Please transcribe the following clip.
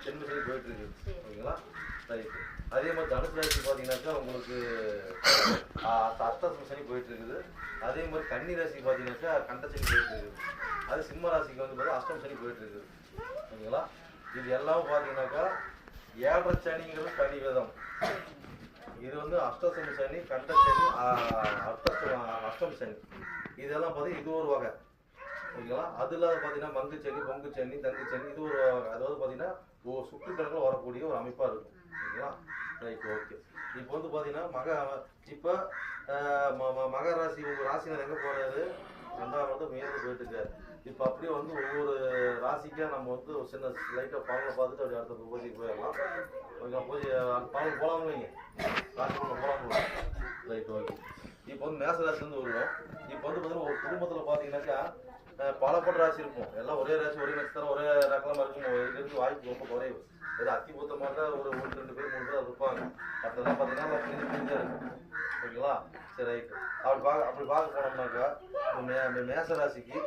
ஜென்மசனி போயிட்டு இருக்குது. ஓகேங்களா? ரைட்டு. அதே மாதிரி தனுசு ராசி பார்த்தீங்கன்னாக்கா உங்களுக்கு அஷ்டம சனி போயிட்டு இருக்குது. அதே மாதிரி கன்னி ராசிக்கு பார்த்தீங்கன்னாக்கா கண்டசனி போயிட்டு இருக்குது. அது சிம்ம ராசிக்கு வந்து பார்த்தா அஷ்டம சனி போயிட்டு இருக்குது. ஓகேங்களா? இது எல்லாம் பார்த்தீங்கன்னாக்கா 7 சனிங்கிறது தனி விதம். இது வந்து அஷ்டம சனி, கண்ட சனி, அஷ்டம சனி இதெல்லாம் பார்த்தீங்கன்னா இது ஒரு வகை. ஓகேங்களா? அது இல்லாத பார்த்தீங்கன்னா மங்கு சனி, பொங்கு சனி, தங்கு சனி இது ஒரு வகை. அதாவது பார்த்தீங்கன்னா சுற்றுக்கணக்கில் வரக்கூடிய ஒரு அமைப்பாக இருக்கும். ஓகேங்களா? ரைட். ஓகே. இப்போ வந்து பார்த்தீங்கன்னா இப்போ மகர ராசி உங்கள் ராசினர் எங்கே போகிறாரு? 2ஆம் இடத்துல மேலே போயிட்டு இருக்காரு. இப்போ அப்படியே வந்து ஒவ்வொரு ராசிக்காக நம்ம வந்து ஒரு சின்ன லைட்டாக பலனை பார்த்துட்டு அப்படி அடுத்த பூஜைக்கு போயிடலாம். ஓகே. பூஜை பலன் போகலாம்னு வைங்க. ராசி பலன் போகலாம்னு. ரைட். ஓகே. இப்போ வந்து மேச ராசிலேருந்து வருவோம். இப்போ வந்து பார்த்தீங்கன்னா ஒரு குடும்பத்தில் பார்த்தீங்கன்னாக்கா பலப்பட்ட ராசி இருக்கும். எல்லாம் ஒரே ராசி, ஒரே நட்சத்திரம், ஒரே ரகமாக இருக்கும். இருக்கிறது வாய்ப்பு ரொம்ப குறைவு. ஏதோ அத்திபூத்தமாக தான் ஒரு 1 2 பேர் 3 பேர் இருப்பாங்க. மற்றதெல்லாம் பார்த்தீங்கன்னா பிரிஞ்சு இருக்கும். ஓகேங்களா? சரி ரைட்டு. அப்படி பார்க்க போனோம்னாக்கா மேச ராசிக்கு